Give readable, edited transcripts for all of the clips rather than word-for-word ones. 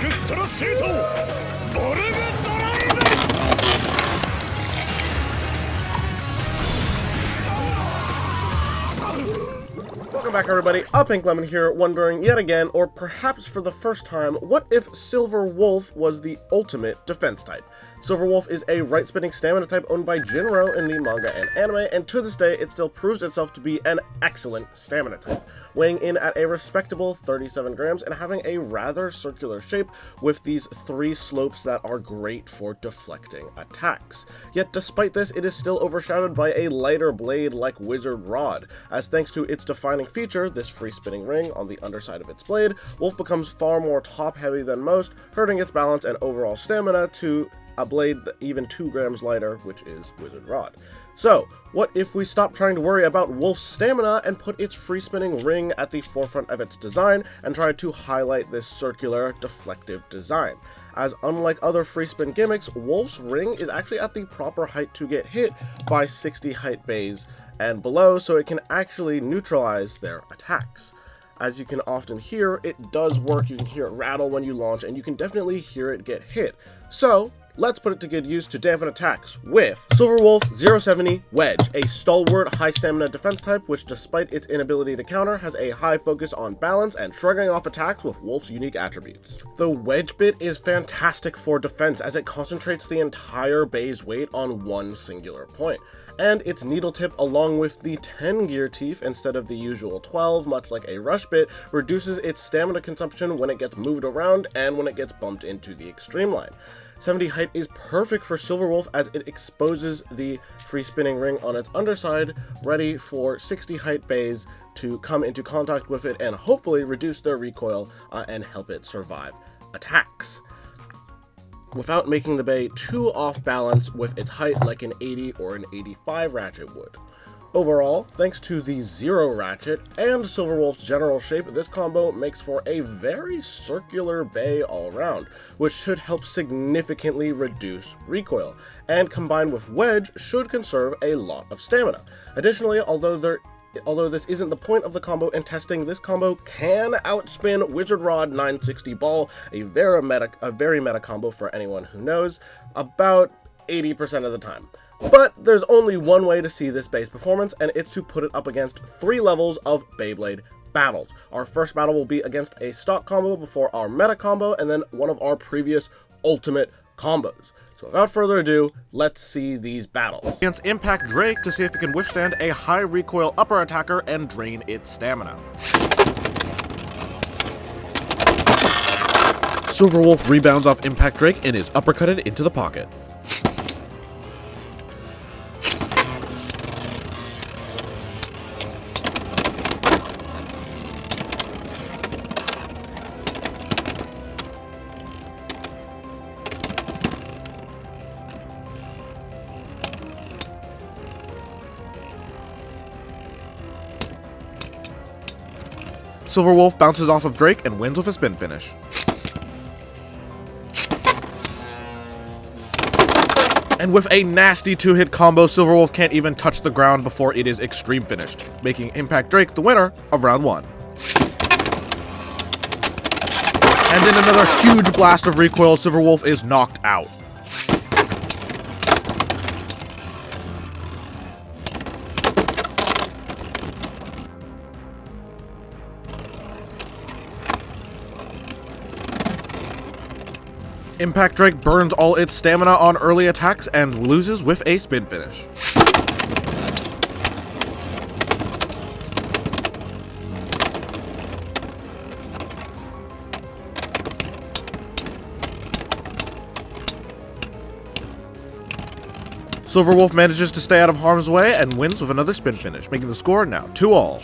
Welcome back, everybody. Pink Lemon here, wondering yet again, or perhaps for the first time, what if SilverWolf was the ultimate defense type? SilverWolf is a right-spinning stamina type owned by Jinro in the manga and anime, and to this day, it still proves itself to be an excellent stamina type, weighing in at a respectable 37 grams and having a rather circular shape with these 3 slopes that are great for deflecting attacks. Yet despite this, it is still overshadowed by a lighter blade like Wizard Rod, as thanks to its defining feature, this free spinning ring on the underside of its blade, Wolf becomes far more top-heavy than most, hurting its balance and overall stamina to a blade even 2 grams lighter, which is Wizard Rod. So, what if we stop trying to worry about Wolf's stamina and put its free spinning ring at the forefront of its design and try to highlight this circular, deflective design? As unlike other free spin gimmicks, Wolf's ring is actually at the proper height to get hit by 60 height bays and below, so it can actually neutralize their attacks. As you can often hear, it does work. You can hear it rattle when you launch, and you can definitely hear it get hit. So, let's put it to good use to dampen attacks with SilverWolf 070 Wedge, a stalwart, high stamina defense type which, despite its inability to counter, has a high focus on balance and shrugging off attacks with Wolf's unique attributes. The Wedge bit is fantastic for defense as it concentrates the entire bay's weight on one singular point, and its needle tip, along with the 10 gear teeth instead of the usual 12, much like a rush bit, reduces its stamina consumption when it gets moved around and when it gets bumped into the extreme line. 70 height is perfect for SilverWolf as it exposes the free spinning ring on its underside, ready for 60 height bays to come into contact with it and hopefully reduce their recoil and help it survive attacks, without making the bay too off balance with its height like an 80 or an 85 ratchet would. Overall, thanks to the Zero Ratchet and SilverWolf's general shape, this combo makes for a very circular bay all around, which should help significantly reduce recoil, and combined with Wedge should conserve a lot of stamina. Additionally, although this isn't the point of the combo in testing, this combo can outspin Wizard Rod 960 Ball, a very meta combo for anyone who knows, about 80% of the time. But there's only one way to see this base performance, and it's to put it up against 3 levels of Beyblade battles. Our first battle will be against a stock combo before our meta combo, and then one of our previous ultimate combos. So without further ado, let's see these battles. Against ImpactDrake to see if it can withstand a high recoil upper attacker and drain its stamina. SilverWolf rebounds off ImpactDrake and is uppercutted into the pocket. SilverWolf bounces off of Drake and wins with a spin finish. And with a nasty 2-hit combo, SilverWolf can't even touch the ground before it is extreme finished, making ImpactDrake the winner of round 1. And in another huge blast of recoil, SilverWolf is knocked out. ImpactDrake burns all its stamina on early attacks and loses with a spin finish. SilverWolf manages to stay out of harm's way and wins with another spin finish, making the score now 2-all.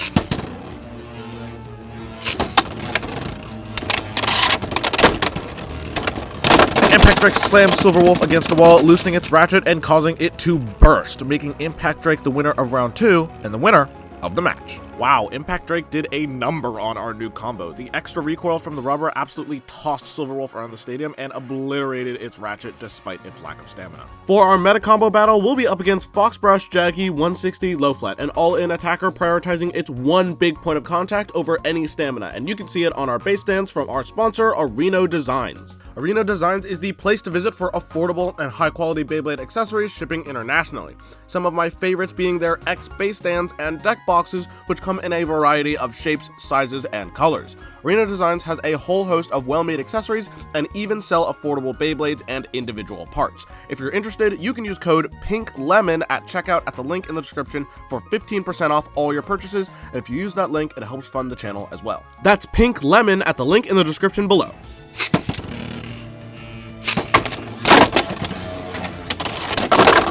ImpactDrake slams SilverWolf against the wall, loosening its ratchet and causing it to burst, making ImpactDrake the winner of round 2 and the winner of of the match. Wow, ImpactDrake did a number on our new combo. The extra recoil from the rubber absolutely tossed SilverWolf around the stadium and obliterated its ratchet despite its lack of stamina. For our meta combo battle, we'll be up against FoxBrush, Zankye, 160, low flat, an all-in attacker prioritizing its one big point of contact over any stamina, and you can see it on our base stands from our sponsor, Oreno Designs. Oreno Designs is the place to visit for affordable and high-quality Beyblade accessories shipping internationally. Some of my favorites being their X base stands and deck boxes, which come in a variety of shapes, sizes, and colors. Oreno Designs has a whole host of well-made accessories and even sell affordable Beyblades and individual parts. If you're interested, you can use code PINKLEMON at checkout at the link in the description for 15% off all your purchases, and if you use that link, it helps fund the channel as well. That's PINKLEMON at the link in the description below.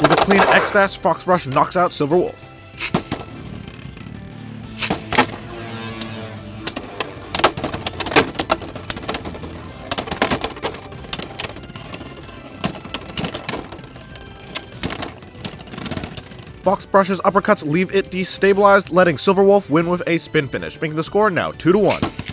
With a clean X-Dash, FoxBrush knocks out SilverWolf. FoxBrush's uppercuts leave it destabilized, letting SilverWolf win with a spin finish, making the score now 2-1.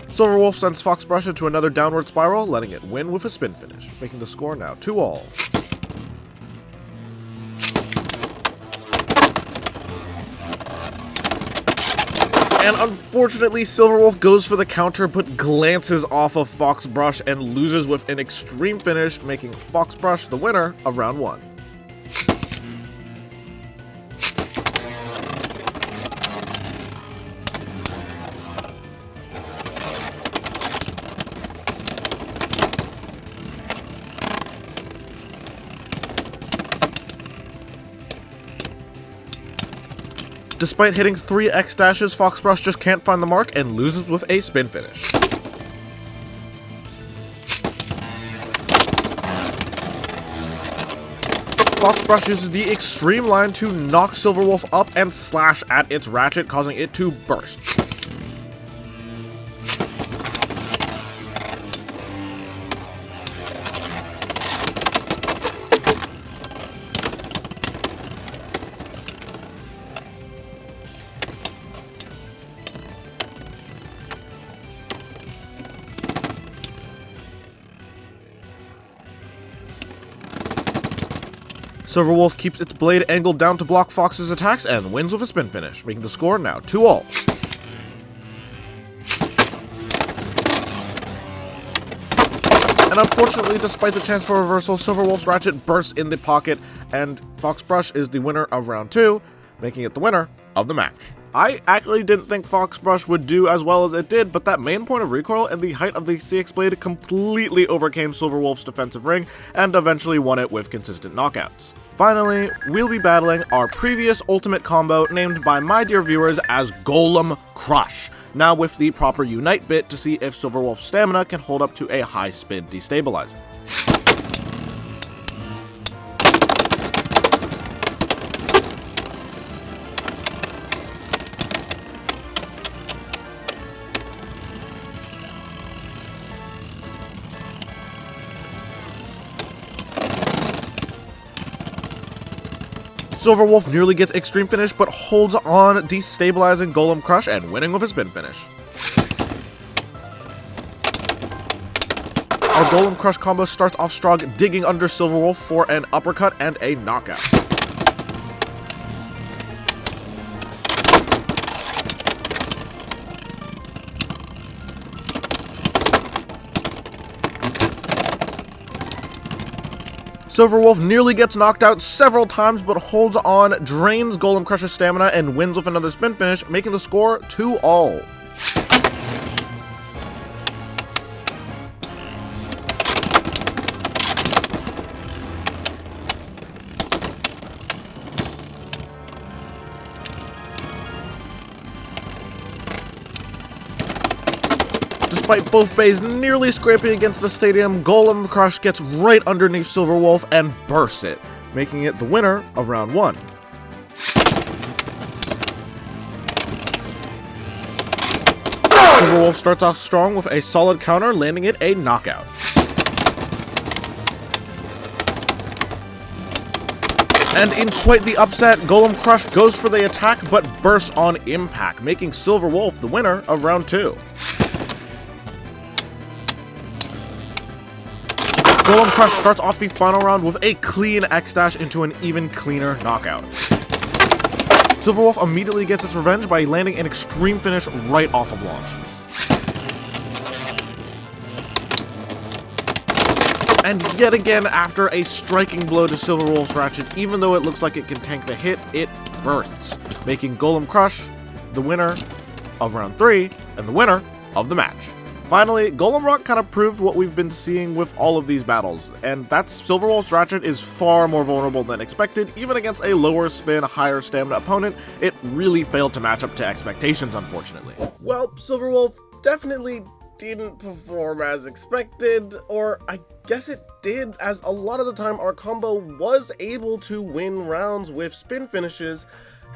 SilverWolf sends FoxBrush into another downward spiral, letting it win with a spin finish, making the score now 2-2. And unfortunately, SilverWolf goes for the counter but glances off of FoxBrush and loses with an extreme finish, making FoxBrush the winner of round 1. Despite hitting 3 X-Dashes, FoxBrush just can't find the mark and loses with a spin finish. FoxBrush uses the extreme line to knock SilverWolf up and slash at its ratchet, causing it to burst. SilverWolf keeps its blade angled down to block Fox's attacks and wins with a spin finish, making the score now 2-2. And unfortunately, despite the chance for reversal, SilverWolf's ratchet bursts in the pocket, and FoxBrush is the winner of round 2, making it the winner of the match. I actually didn't think FoxBrush would do as well as it did, but that main point of recoil and the height of the CX blade completely overcame SilverWolf's defensive ring and eventually won it with consistent knockouts. Finally, we'll be battling our previous ultimate combo named by my dear viewers as GolemCrush, now with the proper Unite bit to see if SilverWolf's stamina can hold up to a high spin destabilizer. SilverWolf nearly gets extreme finish, but holds on, destabilizing GolemCrush and winning with a spin finish. Our GolemCrush combo starts off strong, digging under SilverWolf for an uppercut and a knockout. SilverWolf nearly gets knocked out several times, but holds on, drains GolemCrush's stamina, and wins with another spin finish, making the score 2-2. Despite both bays nearly scraping against the stadium, GolemCrush gets right underneath SilverWolf and bursts it, making it the winner of round 1. SilverWolf starts off strong with a solid counter, landing it a knockout. And in quite the upset, GolemCrush goes for the attack but bursts on impact, making SilverWolf the winner of round 2. GolemCrush starts off the final round with a clean X-dash into an even cleaner knockout. SilverWolf immediately gets its revenge by landing an extreme finish right off of launch. And yet again, after a striking blow to SilverWolf's Ratchet, even though it looks like it can tank the hit, it bursts, making GolemCrush the winner of round 3 and the winner of the match. Finally, Golemrock kind of proved what we've been seeing with all of these battles, and that's SilverWolf's Ratchet is far more vulnerable than expected. Even against a lower spin, higher stamina opponent, it really failed to match up to expectations, unfortunately. Well, SilverWolf definitely didn't perform as expected, or I guess it did, as a lot of the time our combo was able to win rounds with spin finishes.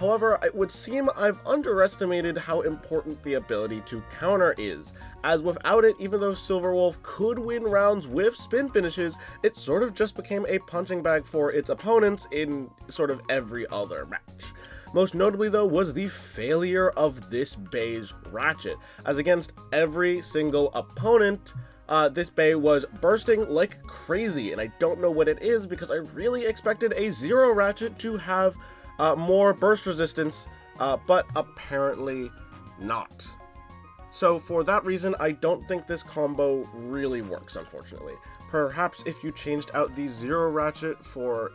However, it would seem I've underestimated how important the ability to counter is, as without it, even though SilverWolf could win rounds with spin finishes, it sort of just became a punching bag for its opponents in sort of every other match. Most notably though was the failure of this Bay's Ratchet, as against every single opponent, this Bay was bursting like crazy, and I don't know what it is because I really expected a Zero Ratchet to have more burst resistance, but apparently not. So for that reason, I don't think this combo really works, unfortunately. Perhaps if you changed out the 0 Ratchet for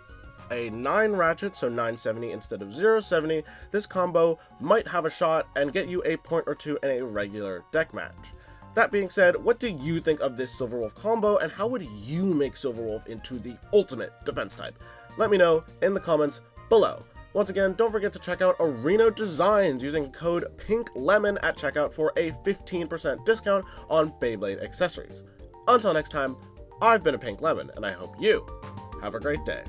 a 9 Ratchet, so 970 instead of 070, this combo might have a shot and get you a point or two in a regular deck match. That being said, what do you think of this SilverWolf combo, and how would you make SilverWolf into the ultimate defense type? Let me know in the comments below. Once again, don't forget to check out Oreno Designs using code PINKLEMON at checkout for a 15% discount on Beyblade accessories. Until next time, I've been a Pink Lemon, and I hope you have a great day.